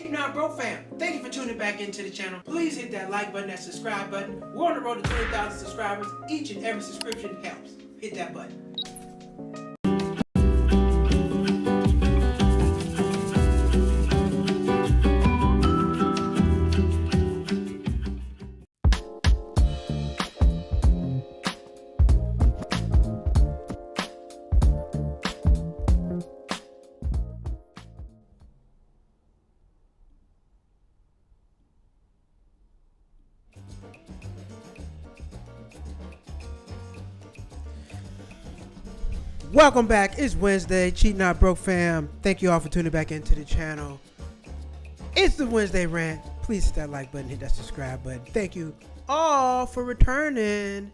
Cheating Not Broke fam, thank you for tuning back into the channel. Please hit that like button, that subscribe button. We're on the road to 20,000 subscribers. Each and every subscription helps. Hit that button. Welcome back. It's Wednesday. Cheating Not Broke fam. Thank you all for tuning back into the channel. It's the Wednesday rant. Please hit that like button, hit that subscribe button. Thank you all for returning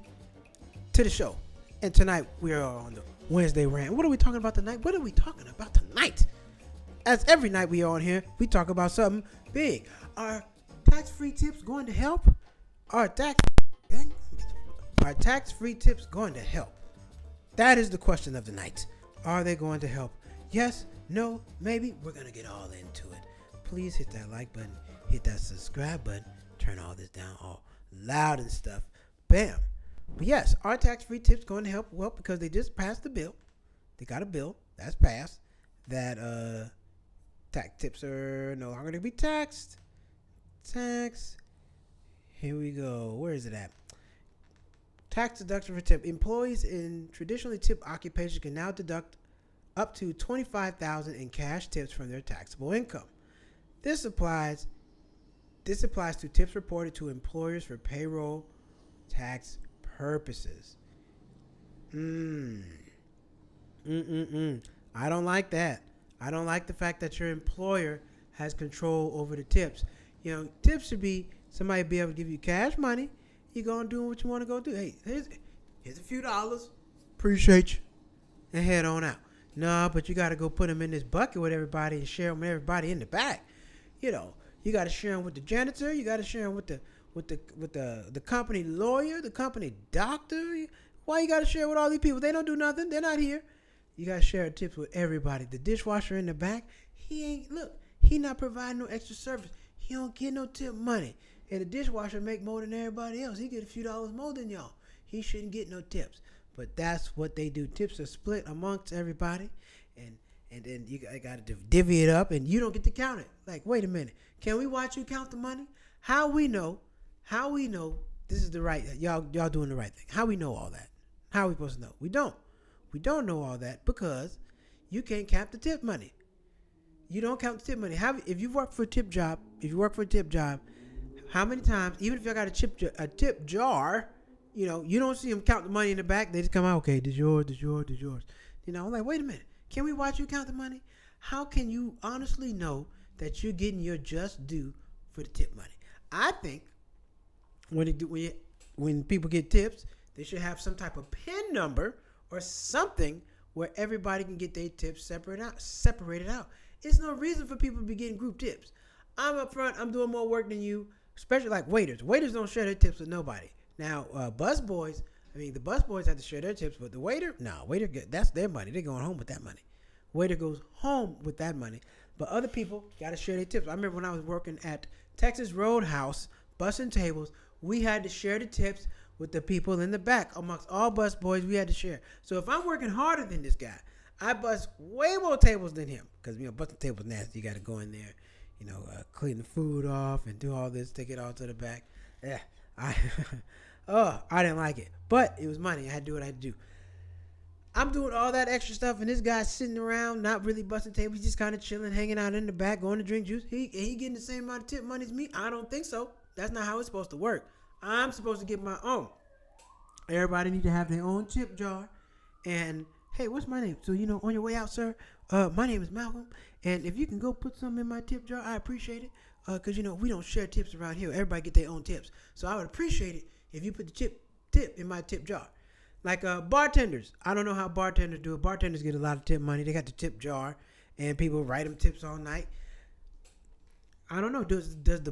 to the show. And tonight we are on the Wednesday rant. What are we talking about tonight? What are we talking about tonight? As every night we are on here, we talk about something big. Are tax-free tips going to help? Are tax-free tips going to help? That is the question of the night. Are they going to help? Yes, no, maybe. We're going to get all into it. Please hit that like button, hit that subscribe button, turn all this down all loud and stuff. Bam. But yes, are tax-free tips going to help? Well, because they just passed the bill. They got a bill that's passed that tax tips are no longer going to be taxed. Tax. Here we go. Where is it at? Tax deduction for tip. Employees in traditionally tip occupations can now deduct up to $25,000 in cash tips from their taxable income. This applies to tips reported to employers for payroll tax purposes. I don't like that. I don't like the fact that your employer has control over the tips. You know, tips should be somebody be able to give you cash money. You go and do what you want to go do. Hey, here's a few dollars. Appreciate you. And head on out. No, but you got to go put them in this bucket with everybody and share them with everybody in the back. You know, you got to share them with the janitor. You got to share them with the company lawyer, the company doctor. Why you got to share with all these people? They don't do nothing. They're not here. You got to share tips with everybody. The dishwasher in the back, he not providing no extra service. He don't get no tip money. And the dishwasher make more than everybody else. He get a few dollars more than y'all. He shouldn't get no tips. But that's what they do. Tips are split amongst everybody. And then you got to divvy it up. And you don't get to count it. Like, wait a minute. Can we watch you count the money? How we know this is the right, y'all doing the right thing? How we know all that? How are we supposed to know? We don't. We don't know all that because you can't count the tip money. You don't count the tip money. If you work for a tip job, how many times, even if y'all got a tip jar, you know, you don't see them count the money in the back. They just come out, okay, this yours. You know, I'm like, wait a minute. Can we watch you count the money? How can you honestly know that you're getting your just due for the tip money? I think when people get tips, they should have some type of PIN number or something where everybody can get their tips separated out. It's no reason for people to be getting group tips. I'm up front. I'm doing more work than you. Especially like waiters. Waiters don't share their tips with nobody. Now, the bus boys have to share their tips, but the waiter, that's their money. They're going home with that money. Waiter goes home with that money. But other people got to share their tips. I remember when I was working at Texas Roadhouse, bussing tables, we had to share the tips with the people in the back. Amongst all bus boys, we had to share. So if I'm working harder than this guy, I bust way more tables than him. Because, you know, busting tables nasty. You got to go in there. You know, clean the food off and do all this, take it all to the back. Yeah, I didn't like it. But it was money. I had to do what I had to do. I'm doing all that extra stuff, and this guy's sitting around, not really busting tables, just kind of chilling, hanging out in the back, going to drink juice. He getting the same amount of tip money as me? I don't think so. That's not how it's supposed to work. I'm supposed to get my own. Everybody need to have their own tip jar. And, hey, what's my name? So, you know, on your way out, sir, my name is Malcolm. And if you can go put some in my tip jar, I appreciate it. Because, you know, we don't share tips around here. Everybody get their own tips. So I would appreciate it if you put the tip in my tip jar. Like bartenders. I don't know how bartenders do it. Bartenders get a lot of tip money. They got the tip jar. And people write them tips all night. I don't know. Does the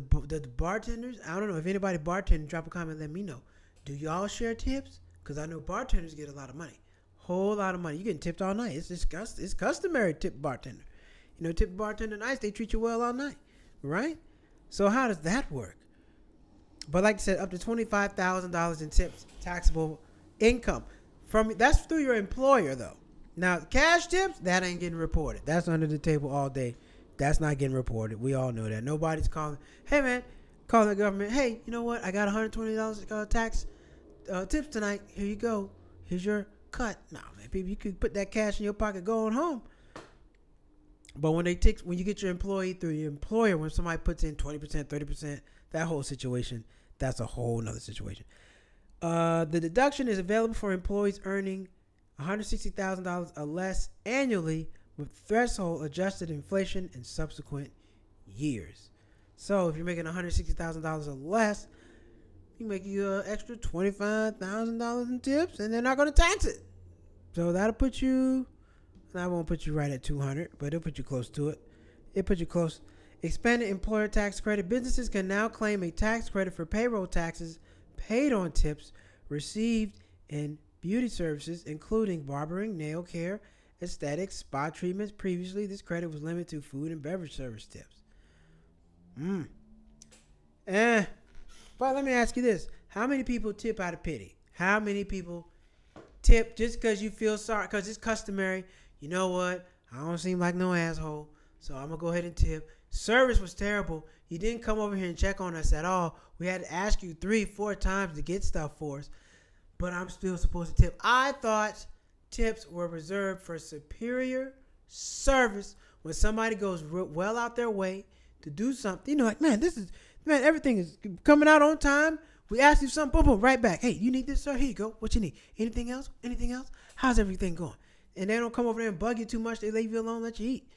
bartenders, I don't know. If anybody bartending, drop a comment, let me know. Do y'all share tips? Because I know bartenders get a lot of money. Whole lot of money. You getting tipped all night. It's customary tip bartender. You know, tip bartender nice. They treat you well all night. right? So how does that work? But like I said, up to $25,000 in tips, taxable income. That's through your employer though. Now cash tips, that ain't getting reported. That's under the table all day. That's not getting reported. We all know that. Nobody's calling. Hey man, calling the government. Hey, you know what? I got $120 tax tips tonight. Here you go. Here's your cut. Nah, man, people, you could put that cash in your pocket going home. But when you get your employee through your employer, when somebody puts in 20%, 30%, that whole situation, that's a whole nother situation. The deduction is available for employees earning $160,000 or less annually with threshold adjusted inflation in subsequent years. So if you're making $160,000 or less, you make you an extra $25,000 in tips, and they're not going to tax it. So that'll put you, and I won't put you right at 200, but it'll put you close to it. It'll put you close. Expanded employer tax credit. Businesses can now claim a tax credit for payroll taxes paid on tips received in beauty services, including barbering, nail care, aesthetics, spa treatments. Previously, this credit was limited to food and beverage service tips. But let me ask you this. How many people tip out of pity? How many people tip just because you feel sorry? Because it's customary. You know what? I don't seem like no asshole, so I'm going to go ahead and tip. Service was terrible. You didn't come over here and check on us at all. We had to ask you 3-4 times to get stuff for us, but I'm still supposed to tip. I thought tips were reserved for superior service when somebody goes well out their way to do something. You know, like, man, everything is coming out on time. We ask you something, boom, boom, right back. Hey, you need this, sir? Here you go. What you need? Anything else? Anything else? How's everything going? And they don't come over there and bug you too much. They leave you alone, let you eat.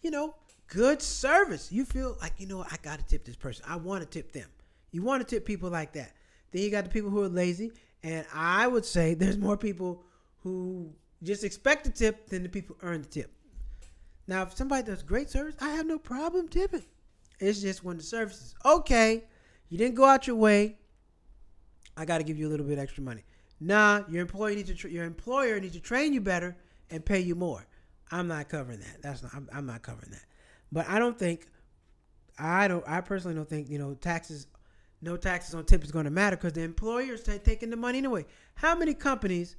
You know, good service. You feel like, you know what, I got to tip this person. I want to tip them. You want to tip people like that. Then you got the people who are lazy. And I would say there's more people who just expect to tip than the people who earn the tip. Now, if somebody does great service, I have no problem tipping. It's just when the service is okay, you didn't go out your way, I got to give you a little bit extra money. Nah, your employer needs to train you better and pay you more. I'm not covering that. I'm not covering that. But I personally don't think, you know, no taxes on tip is going to matter because the employer's taking the money anyway. How many companies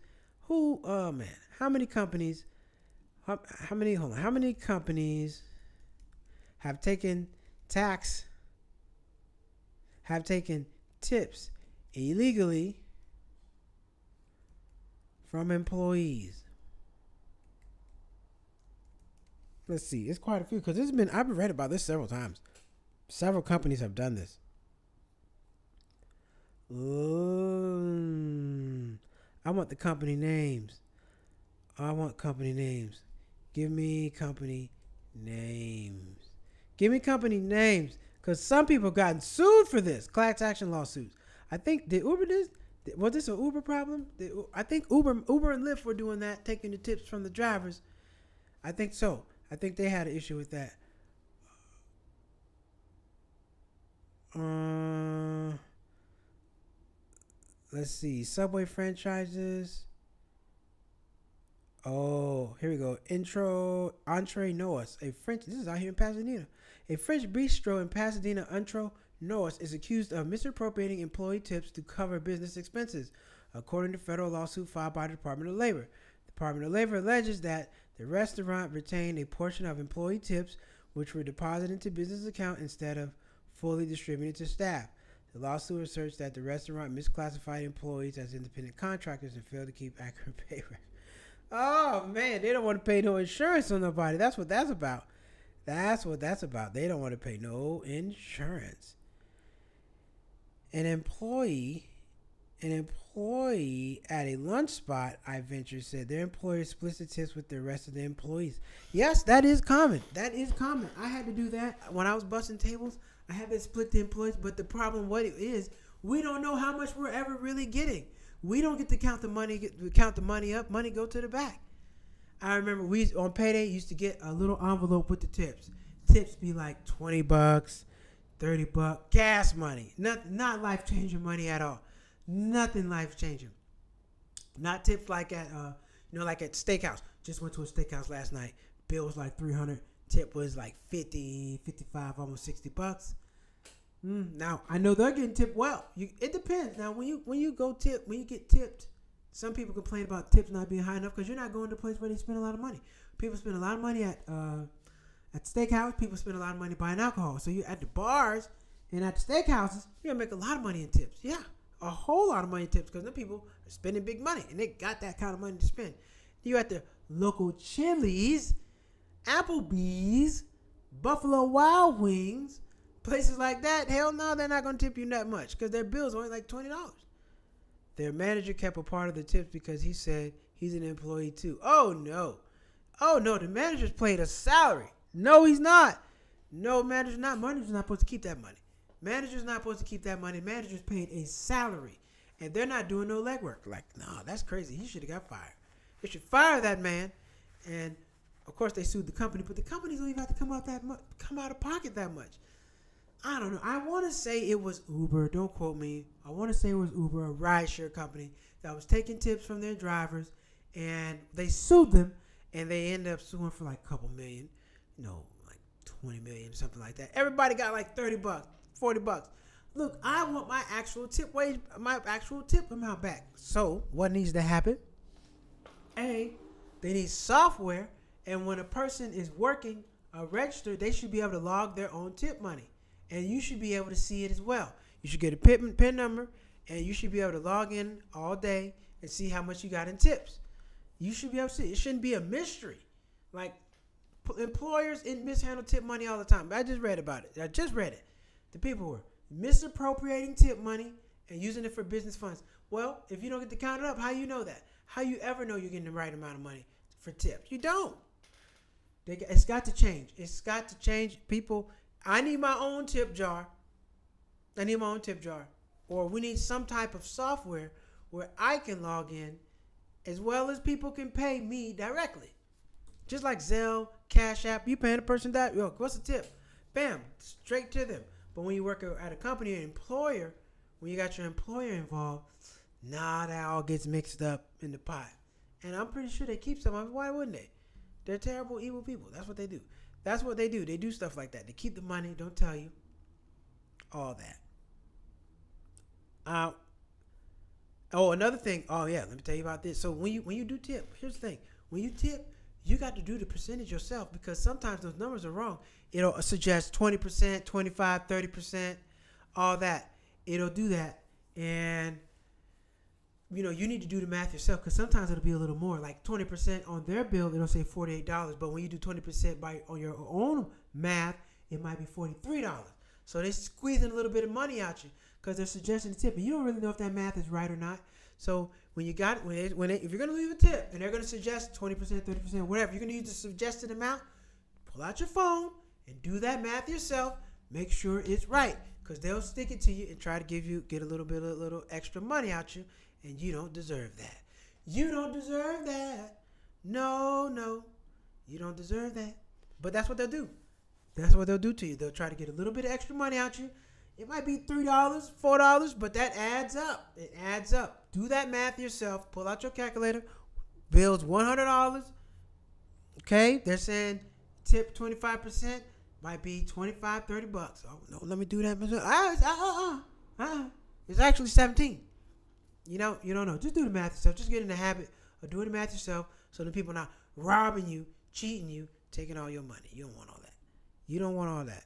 have taken tips illegally from employees? Let's see. It's quite a few because I've read about this several times. Several companies have done this. I want the company names. Give me company names. Because some people gotten sued for this. Class action lawsuits. I think, did Uber this? Was this an Uber problem? I think Uber and Lyft were doing that, taking the tips from the drivers. I think so. I think they had an issue with that. Let's see. Subway franchises. Oh, here we go. Entre Noah's, this is out here in Pasadena. A French bistro in Pasadena, Entre Noah's, is accused of misappropriating employee tips to cover business expenses, according to federal lawsuit filed by the Department of Labor. The Department of Labor alleges that the restaurant retained a portion of employee tips, which were deposited into business account instead of fully distributed to staff. The lawsuit asserts that the restaurant misclassified employees as independent contractors and failed to keep accurate pay records. Oh, man, they don't want to pay no insurance on nobody. That's what that's about. They don't want to pay no insurance. An employee at a lunch spot, I venture, said their employer splits the tips with the rest of the employees. Yes, that is common. I had to do that when I was busting tables. I had to split the employees, but the problem, what it is, we don't know how much we're ever really getting. We don't get to count the money up. Money go to the back. I remember we on payday used to get a little envelope with the tips. Tips be like $20, $30, gas money. Not life-changing money at all. Nothing life-changing. Not tips like at like at steakhouse. Just went to a steakhouse last night. Bill was like $300. tip was like 50, 55, almost $60. Now I know they're getting tipped well. It depends. Now when you get tipped, some people complain about tips not being high enough because you're not going to a place where they spend a lot of money. People spend a lot of money at steakhouse. People spend a lot of money buying alcohol. So you at the bars and at the steakhouses, you're gonna make a lot of money in tips. Yeah, a whole lot of money in tips because the people are spending big money and they got that kind of money to spend. You at the local Chili's, Applebee's, Buffalo Wild Wings, places like that. Hell no, they're not gonna tip you that much because their bill's only like $20. Their manager kept a part of the tips because he said he's an employee too. Oh no, the manager's paid a salary. No, he's not. No, manager's not. Manager's not supposed to keep that money. Manager's not supposed to keep that money. Manager's paid a salary, and they're not doing no legwork. Like, no, that's crazy. He should have got fired. They should fire that man. And of course, they sued the company, but the companies don't even have to come out of pocket that much. I don't know. I want to say it was Uber. Don't quote me. I want to say it was Uber, a rideshare company that was taking tips from their drivers, and they sued them, and they ended up suing for like a couple million, like 20 million, something like that. Everybody got like $30, $40. Look, I want my actual tip amount back. So what needs to happen? They need software, and when a person is working registered, they should be able to log their own tip money. And you should be able to see it as well. You should get a PIN number, and you should be able to log in all day and see how much you got in tips. You should be able to see. It shouldn't be a mystery. Like, employers mishandle tip money all the time. I just read about it. The people were misappropriating tip money and using it for business funds. Well, if you don't get to count it up, how you know that? How you ever know you're getting the right amount of money for tips? You don't. It's got to change. It's got to change. People, I need my own tip jar. Or we need some type of software where I can log in as well as people can pay me directly. Just like Zelle, Cash App, you paying a person that, what's the tip? Bam, straight to them. But when you work at a company, an employer, when you got your employer involved, that all gets mixed up in the pot. And I'm pretty sure they keep some of it. Why wouldn't they? They're terrible, evil people. That's what they do. They do stuff like that. They keep the money, don't tell you. All that. Another thing. Oh, yeah, let me tell you about this. So when you do tip, here's the thing. When you tip, you got to do the percentage yourself because sometimes those numbers are wrong. It'll suggest 20%, 25, 30%, all that. It'll do that. And, you need to do the math yourself because sometimes it'll be a little more. Like 20% on their bill, it'll say $48. But when you do 20% on your own math, it might be $43. So they're squeezing a little bit of money out you because they're suggesting a tip. And you don't really know if that math is right or not. So when you got if you're going to leave a tip and they're going to suggest 20%, 30%, whatever, you're going to use the suggested amount, pull out your phone and do that math yourself. Make sure it's right because they'll stick it to you and try to get a little extra money out you. And you don't deserve that. You don't deserve that. No. You don't deserve that. But that's what they'll do. That's what they'll do to you. They'll try to get a little bit of extra money out you. It might be $3, $4, but that adds up. It adds up. Do that math yourself. Pull out your calculator. Bill's $100. Okay? They're saying tip 25% might be $25, $30. Oh, no, let me do that. It's actually 17. You don't know. Just do the math yourself. Just get in the habit of doing the math yourself so that people are not robbing you, cheating you, taking all your money. You don't want all that. You don't want all that.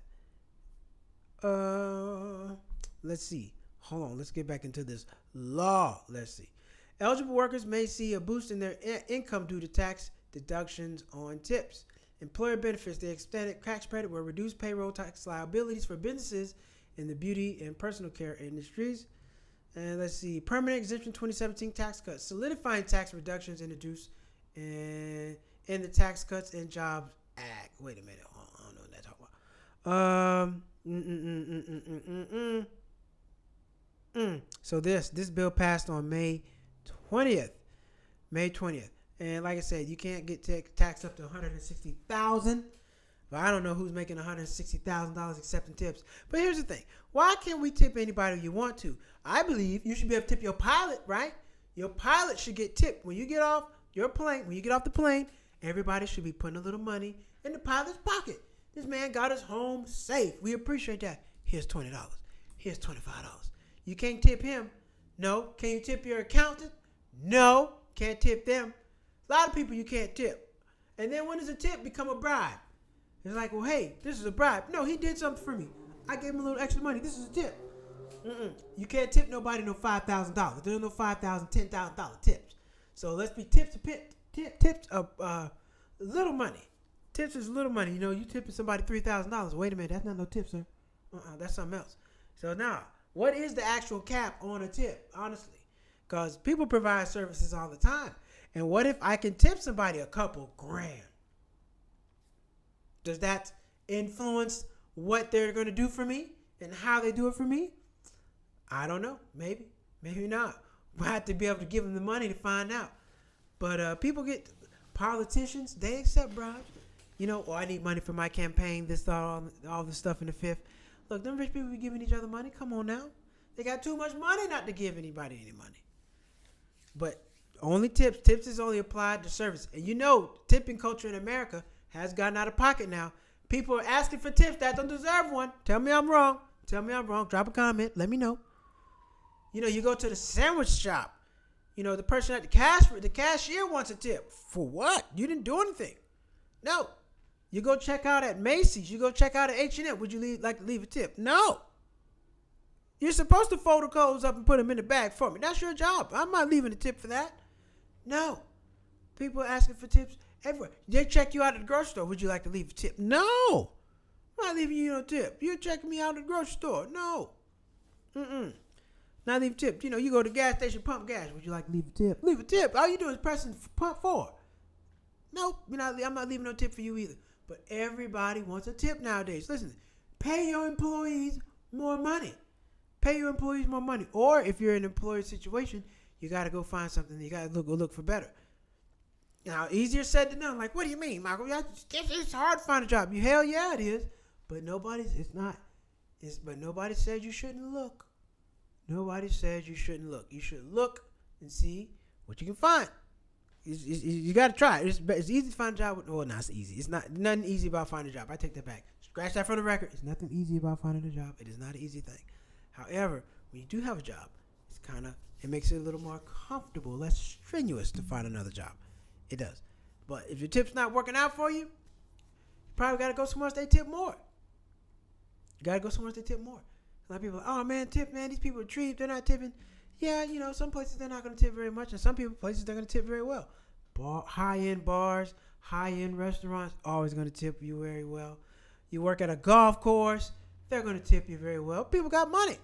Let's see. Hold on. Let's get back into this law. Let's see. Eligible workers may see a boost in their income due to tax deductions on tips. Employer benefits. The extended tax credit will reduce payroll tax liabilities for businesses in the beauty and personal care industries. And let's see, permanent exemption 2017 tax cuts, solidifying tax reductions introduced in the Tax Cuts and Jobs Act. Wait a minute, I don't know what that's talking about. So this bill passed on May 20th. And like I said, you can't get taxed up to $160,000. But I don't know who's making $160,000 accepting tips. But here's the thing. Why can't we tip anybody you want to? I believe you should be able to tip your pilot, right? Your pilot should get tipped. When you get off the plane, everybody should be putting a little money in the pilot's pocket. This man got us home safe. We appreciate that. Here's $20. Here's $25. You can't tip him. No. Can you tip your accountant? No. Can't tip them. A lot of people you can't tip. And then when does a tip become a bribe? It's like, well, hey, this is a bribe. No, he did something for me. I gave him a little extra money. This is a tip. You can't tip nobody no $5,000. There's no $5,000, $10,000 tips. So let's be tips of little money. Tips is little money. You know, you tipping somebody $3,000. Wait a minute, that's not no tip, sir. That's something else. So now, what is the actual cap on a tip, honestly? Because people provide services all the time. And what if I can tip somebody a couple grand? Does that influence what they're going to do for me and how they do it for me? I don't know. Maybe. Maybe not. We'll have to be able to give them the money to find out. But politicians, they accept bribes. You know, I need money for my campaign, all this stuff in the fifth. Look, them rich people be giving each other money. Come on now. They got too much money not to give anybody any money. But only tips. Tips is only applied to service. And you know, tipping culture in America has gotten out of pocket now. People are asking for tips that don't deserve one. Tell me I'm wrong. Drop a comment. Let me know. You know, you go to the sandwich shop. You know, the person at the cashier wants a tip. For what? You didn't do anything. No. You go check out at Macy's. You go check out at H&M. Would you like to leave a tip? No. You're supposed to fold the clothes up and put them in the bag for me. That's your job. I'm not leaving a tip for that. No. People are asking for tips everywhere. They check you out at the grocery store. Would you like to leave a tip? No. I'm not leaving you no tip. You're checking me out at the grocery store. No. Not leave a tip. You know, you go to the gas station, pump gas. Would you like to leave a tip? Leave a tip. All you do is pressing pump 4. Nope. I'm not leaving no tip for you either. But everybody wants a tip nowadays. Listen, pay your employees more money. Pay your employees more money. Or if you're in an employer situation, you got to go find something. You got to go look for better. Now, easier said than done. Like, what do you mean, Michael? It's hard to find a job. Hell yeah, it is. But nobody said you shouldn't look. Nobody says you shouldn't look. You should look and see what you can find. You got to try it. It's easy to find a job. Well, no, it's easy. It's not nothing easy about finding a job. I take that back. Scratch that from the record. It's nothing easy about finding a job. It is not an easy thing. However, when you do have a job, it makes it a little more comfortable, less strenuous to find another job. It does. But if your tip's not working out for you, you probably got to go somewhere else they tip more. A lot of people are like, oh man, tip, man. These people are cheap. They're not tipping. Yeah, you know, some places they're not going to tip very much, and some places they're going to tip very well. High-end bars, high-end restaurants, always going to tip you very well. You work at a golf course, they're going to tip you very well. People got money.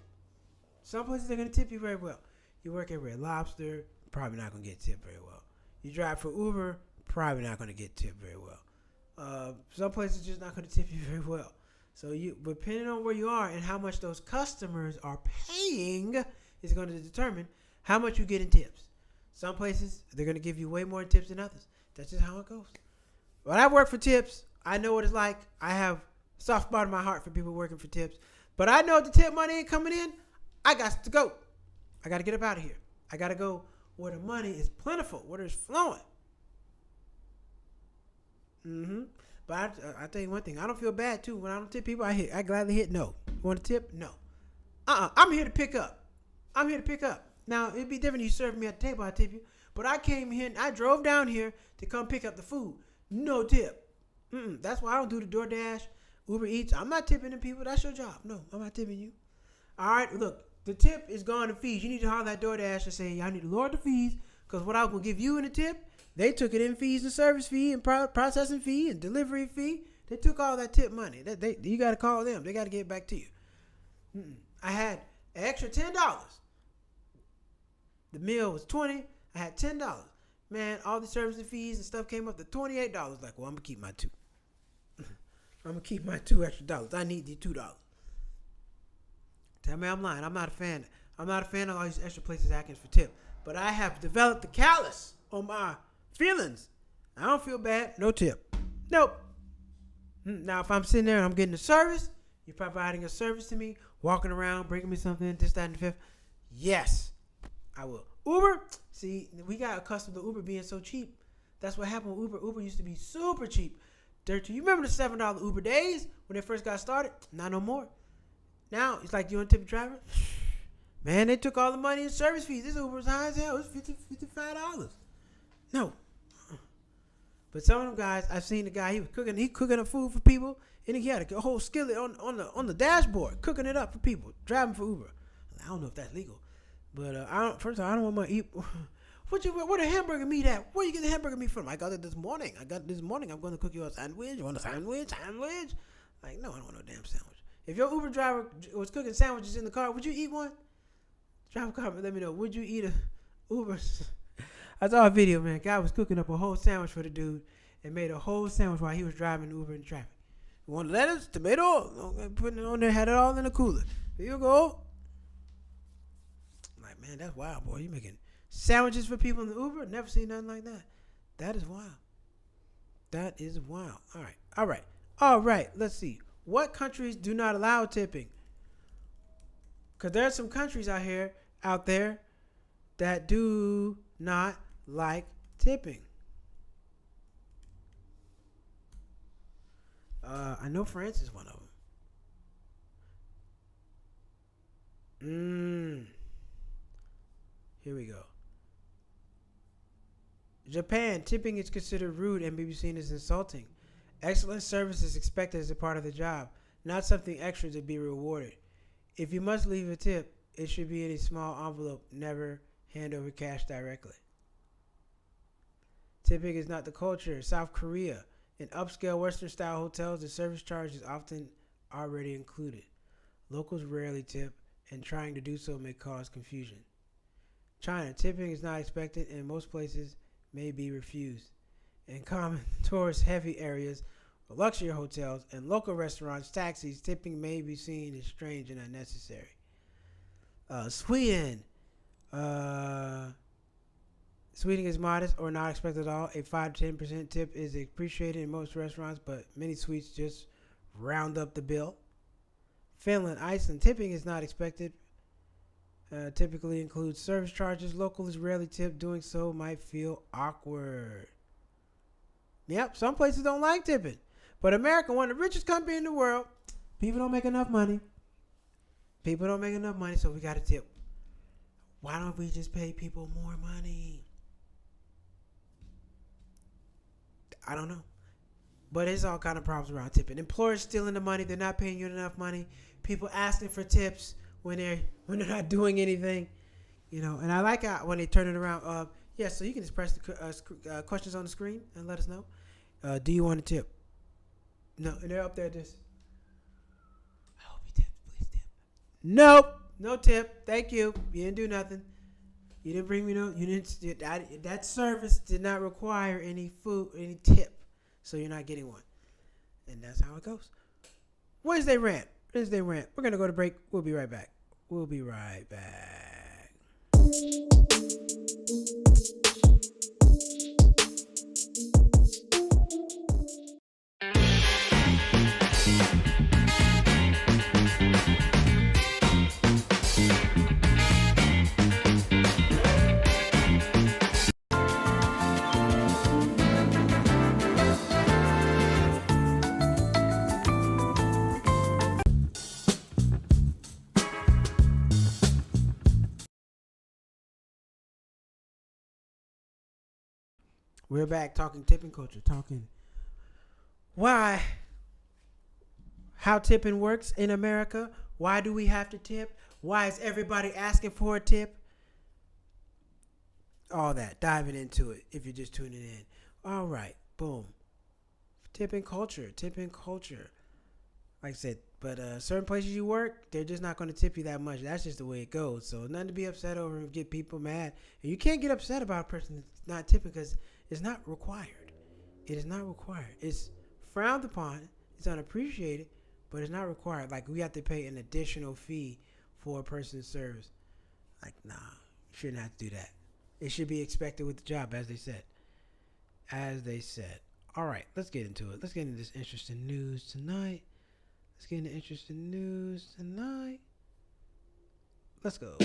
Some places they're going to tip you very well. You work at Red Lobster, probably not going to get tipped very well. You drive for Uber, probably not going to get tipped very well. Some places just not going to tip you very well. So depending on where you are and how much those customers are paying is going to determine how much you get in tips. Some places, they're going to give you way more tips than others. That's just how it goes. When I work for tips, I know what it's like. I have a soft spot in my heart for people working for tips. But I know if the tip money ain't coming in, I got to go. I got to get up out of here. I got to go where the money is plentiful, where it's flowing. But I tell you one thing. I don't feel bad, too. When I don't tip people, I gladly hit no. You want a tip? No. I'm here to pick up. Now, it'd be different if you served me at the table, I tip you. But I came here, I drove down here to come pick up the food. No tip. That's why I don't do the DoorDash, Uber Eats. I'm not tipping the people. That's your job. No, I'm not tipping you. All right, look, the tip is gone to fees. You need to holler at DoorDash and say, I need to lower the fees because what I was going to give you in the tip, they took it in fees and service fee and processing fee and delivery fee. They took all that tip money. You got to call them. They got to get it back to you. I had an extra $10. The meal was $20. I had $10. Man, all the service and fees and stuff came up to $28. Like, well, I'm going to keep my $2. I'm going to keep my $2 extra. I need the $2. Tell me I'm lying. I'm not a fan. I'm not a fan of all these extra places asking for tip. But I have developed the callus on my feelings. I don't feel bad. No tip. Nope. Now, if I'm sitting there and I'm getting a service, you're providing a service to me, walking around, bringing me something, this, that, and the fifth. Yes, I will. Uber, see, we got accustomed to Uber being so cheap. That's what happened with Uber. Uber used to be super cheap. dirt to you. Remember the $7 Uber days when they first got started? Not no more. Now it's like, you want to tip a driver? Man, they took all the money in service fees. This Uber was high as hell. It was $55. No. But some of them guys, I've seen the guy, he cooking up food for people, and he had a whole skillet on the dashboard, cooking it up for people, driving for Uber. I don't know if that's legal, but first of all, I don't want my eat. Where the hamburger meat at? Where you get the hamburger meat from? I got it this morning. I'm going to cook you a sandwich. You want a sandwich? Like, no, I don't want no damn sandwich. If your Uber driver was cooking sandwiches in the car, would you eat one? Drive a car, let me know. Would you eat a Uber? I saw a video, man. Guy was cooking up a whole sandwich for the dude and made a whole sandwich while he was driving Uber in traffic. You want lettuce, tomato? Putting it on there, had it all in the cooler. Here you go. Like, man, that's wild, boy. You making sandwiches for people in the Uber? Never seen nothing like that. That is wild. That is wild. All right. Let's see. What countries do not allow tipping? Because there are some countries out there that do not like tipping. I know France is one of them. Here we go. Japan, tipping is considered rude and may be seen as insulting. Excellent service is expected as a part of the job, not something extra to be rewarded. If you must leave a tip, it should be in a small envelope, never hand over cash directly. Tipping is not the culture. South Korea, in upscale Western-style hotels, the service charge is often already included. Locals rarely tip, and trying to do so may cause confusion. China, tipping is not expected, and most places may be refused. In common tourist-heavy areas, luxury hotels, and local restaurants, taxis, tipping may be seen as strange and unnecessary. Sweden. Sweden is modest or not expected at all. A 5 to 10% tip is appreciated in most restaurants, but many suites just round up the bill. Finland, Iceland, tipping is not expected. Typically includes service charges. Locals rarely tip. Doing so might feel awkward. Yep, some places don't like tipping. But America, one of the richest countries in the world, people don't make enough money. So we got to tip. Why don't we just pay people more money? I don't know. But it's all kind of problems around tipping. Employers stealing the money. They're not paying you enough money. People asking for tips when they're not doing anything. You know, and I like how when they turn it around. So you can just press the questions on the screen and let us know. Do you want a tip? No, and they're up there just, I hope you tip. Please tip. Nope. No tip. Thank you. You didn't do nothing. You didn't bring me that service did not require any tip. So you're not getting one. And that's how it goes. Wednesday rant. We're going to go to break. We'll be right back. We're back talking tipping culture, talking how tipping works in America. Why do we have to tip? Why is everybody asking for a tip? All that, diving into it if you're just tuning in. All right, boom. Tipping culture. Like I said, but certain places you work, they're just not going to tip you that much. That's just the way it goes. So nothing to be upset over and get people mad. And you can't get upset about a person that's not tipping because it's not required. It is not required. It's frowned upon. It's unappreciated, but it's not required. Like, we have to pay an additional fee for a person's service. Like, nah, you shouldn't have to do that. It should be expected with the job, as they said. All right, let's get into it. Let's get into this interesting news tonight. Let's go.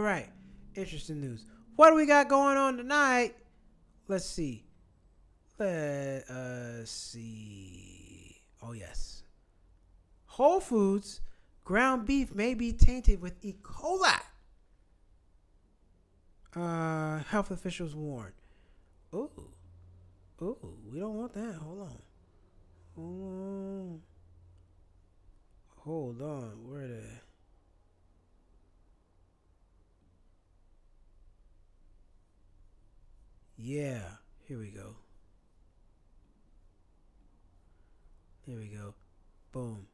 All right. Interesting news. What do we got going on tonight? Let's see. Let us see. Oh, yes. Whole Foods ground beef may be tainted with E. coli. Health officials warn. Ooh. Ooh, we don't want that. Hold on. Hold on. Where the... Yeah. Here we go. Here we go. Boom.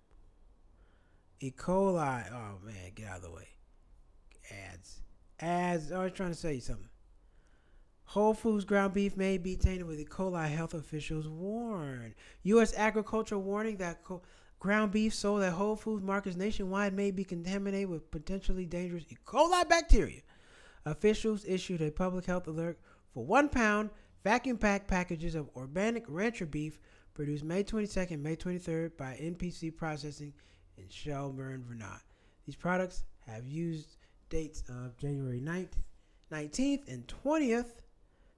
E. coli. Oh, man. Get out of the way. Ads. I was trying to say something. Whole Foods ground beef may be tainted with E. coli, health officials warn. U.S. agriculture warning that ground beef sold at Whole Foods markets nationwide may be contaminated with potentially dangerous E. coli bacteria. Officials issued a public health alert for 1 pound vacuum packed packages of organic rancher beef produced May 22nd, May 23rd by NPC Processing in Shelburne, Vermont. These products have used dates of January 19th and 20th.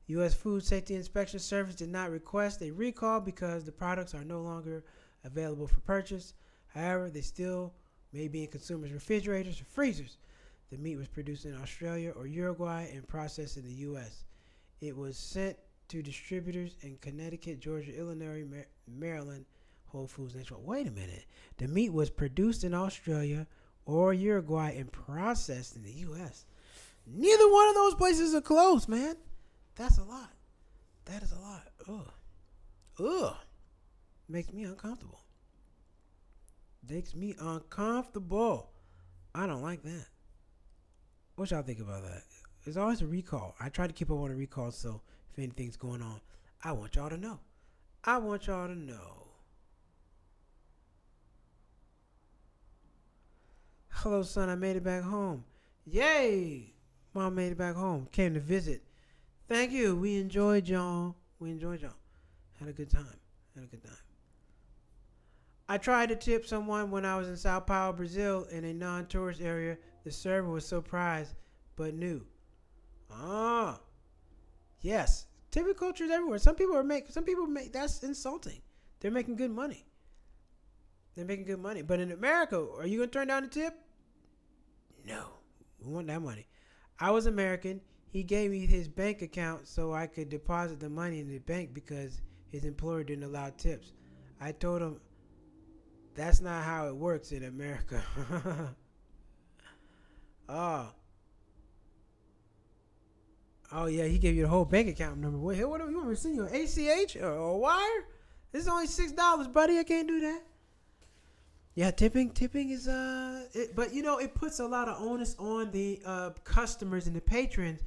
U.S. Food Safety Inspection Service did not request a recall because the products are no longer available for purchase. However, they still may be in consumers' refrigerators or freezers. The meat was produced in Australia or Uruguay and processed in the U.S. It was sent to distributors in Connecticut, Georgia, Illinois, Maryland, Whole Foods Nationwide. Wait a minute. The meat was produced in Australia or Uruguay and processed in the U.S. Neither one of those places are close, man. That's a lot. That is a lot. Ugh. Makes me uncomfortable. Makes me uncomfortable. I don't like that. What y'all think about that? There's always a recall. I try to keep up on the recall, so if anything's going on, I want y'all to know. I want y'all to know. Hello, son. I made it back home. Yay! Mom made it back home. Came to visit. Thank you. We enjoyed y'all. Had a good time. I tried to tip someone when I was in Sao Paulo, Brazil, in a non-tourist area. The server was surprised, but knew. Ah, yes. Tipping culture is everywhere. Some people make. That's insulting. They're making good money. But in America, are you gonna turn down a tip? No. We want that money. I was American. He gave me his bank account so I could deposit the money in the bank because his employer didn't allow tips. I told him that's not how it works in America. Oh yeah, he gave you the whole bank account number. What do you want me to send you an ACH or a wire? This is only $6, buddy. I can't do that. Yeah, tipping is but it puts a lot of onus on the customers and the patrons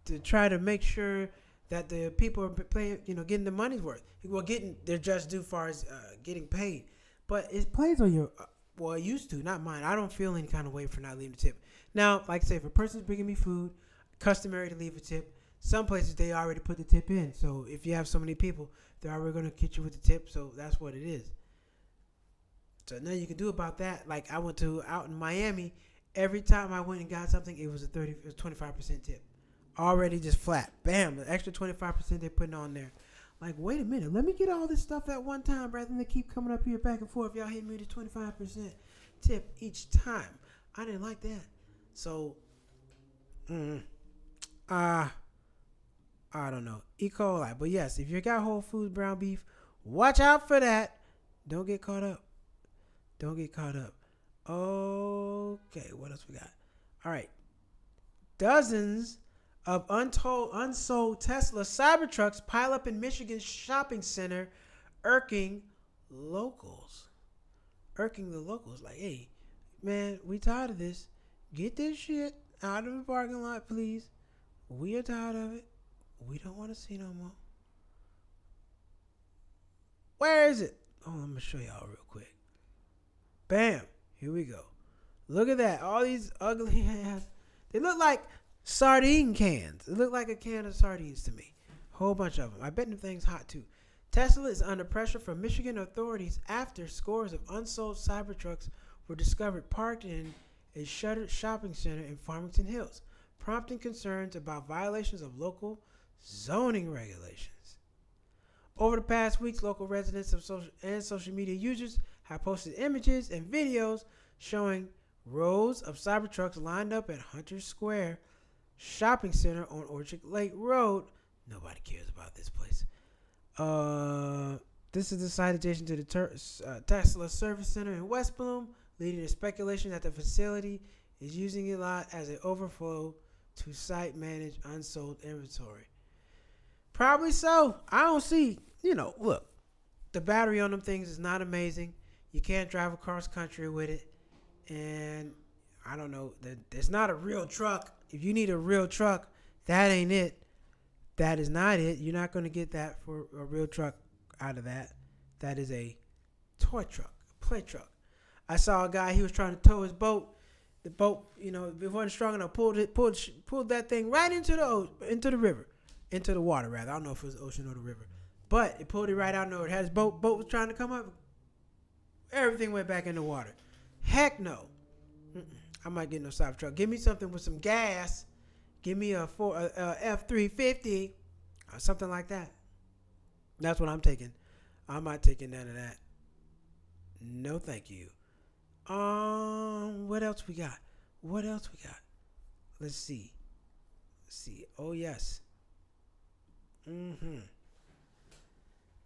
to try to make sure that the people are playing, getting the money's worth. Well, getting their just due far as getting paid. But it plays on your, well, it used to, not mine. I don't feel any kind of way for not leaving a tip. Now, like I say, if a person's bringing me food, customary to leave a tip. Some places, they already put the tip in. So if you have so many people, they're already going to get you with the tip. So that's what it is. So nothing you can do about that. Like I went out in Miami. Every time I went and got something, it was 25% tip. Already just flat. Bam. The extra 25% they're putting on there. Like, wait a minute. Let me get all this stuff at one time rather than keep coming up here back and forth. Y'all hit me with 25% tip each time. I didn't like that. So, I don't know. E. coli. But yes, if you got Whole Foods brown beef, watch out for that. Don't get caught up. Okay, what else we got? All right. Dozens of unsold Tesla Cybertrucks pile up in Michigan's shopping center, irking the locals. Like, hey, man, we tired of this. Get this shit out of the parking lot, please. We are tired of it. We don't want to see no more. Where is it? Oh, I'm going to show y'all real quick. Bam. Here we go. Look at that. All these ugly ass. They look like sardine cans. It looked like a can of sardines to me. Whole bunch of them. I bet them things hot too. Tesla is under pressure from Michigan authorities after scores of unsold Cybertrucks were discovered parked in a shuttered shopping center in Farmington Hills, prompting concerns about violations of local zoning regulations. Over the past weeks, local residents and social media users have posted images and videos showing rows of Cybertrucks lined up at Hunter Square Shopping Center on Orchard Lake Road. Nobody cares about this place. This is the site adjacent to the Tesla Service Center in West Bloom, leading to speculation that the facility is using it a lot as an overflow to site manage unsold inventory. Probably so. I don't see, look, the battery on them things is not amazing. You can't drive across country with it. And I don't know, it's not a real truck. If you need a real truck, that ain't it. That is not it. You're not going to get that for a real truck out of that. That is a toy truck, a play truck. I saw a guy, he was trying to tow his boat. The boat, it wasn't strong enough, pulled that thing right into the river, into the water rather. I don't know if it was the ocean or the river, but it pulled it right out. No, it had his boat was trying to come up. Everything went back in the water. Heck no. I might get no Cybertruck. Give me something with some gas. Give me a F-350 or something like that. That's what I'm taking. I'm not taking none of that. No, thank you. What else we got? Let's see. Oh, yes.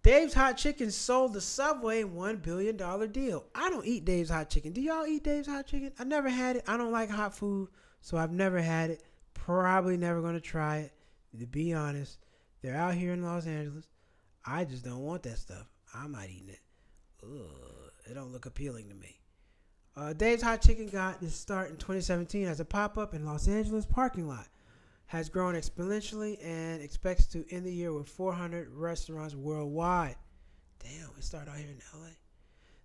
Dave's Hot Chicken sold the Subway $1 billion deal. I don't eat Dave's Hot Chicken. Do y'all eat Dave's Hot Chicken? I never had it. I don't like hot food, so I've never had it. Probably never going to try it, to be honest. They're out here in Los Angeles. I just don't want that stuff. I'm not eating it. Ugh, it don't look appealing to me. Dave's Hot Chicken got its start in 2017 as a pop-up in Los Angeles parking lot. Has grown exponentially and expects to end the year with 400 restaurants worldwide. Damn, it started out here in LA.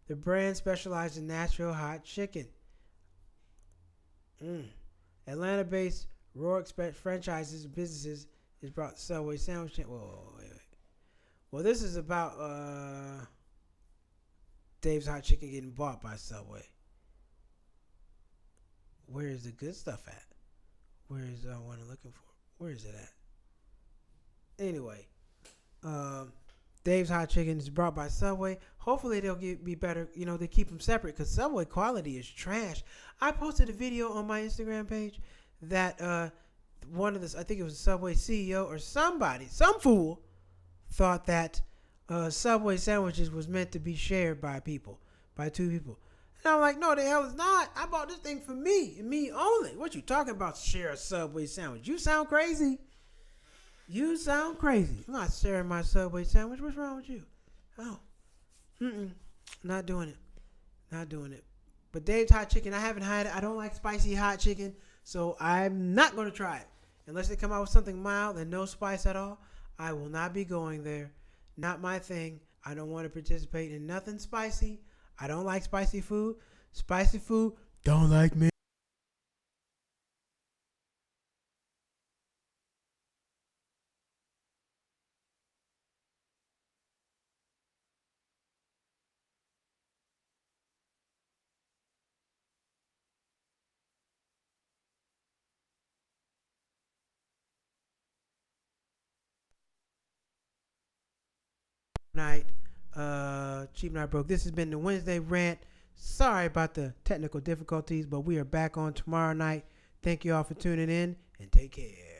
The brand specializes in Nashville hot chicken. Atlanta-based Roar Express franchises and businesses is brought to Subway sandwich chain. Whoa, wait. Well, this is about Dave's Hot Chicken getting bought by Subway. Where is the good stuff at? Where is what I'm looking for? Where is it at? Anyway, Dave's Hot Chicken is brought by Subway. Hopefully they'll be better. They keep them separate because Subway quality is trash. I posted a video on my Instagram page that one of I think it was a Subway CEO or somebody, some fool, thought that Subway sandwiches was meant to be shared by two people. And I'm like, no, the hell it's not. I bought this thing for me and me only. What you talking about, share a Subway sandwich? You sound crazy. I'm not sharing my Subway sandwich. What's wrong with you? Oh. Not doing it. But Dave's Hot Chicken, I haven't had it. I don't like spicy hot chicken, so I'm not going to try it. Unless they come out with something mild and no spice at all, I will not be going there. Not my thing. I don't want to participate in nothing spicy. I don't like spicy food. Spicy food don't like me. Night, Cheap Night Broke. This has been the Wednesday rant. Sorry about the technical difficulties, but we are back on tomorrow night. Thank you all for tuning in and take care.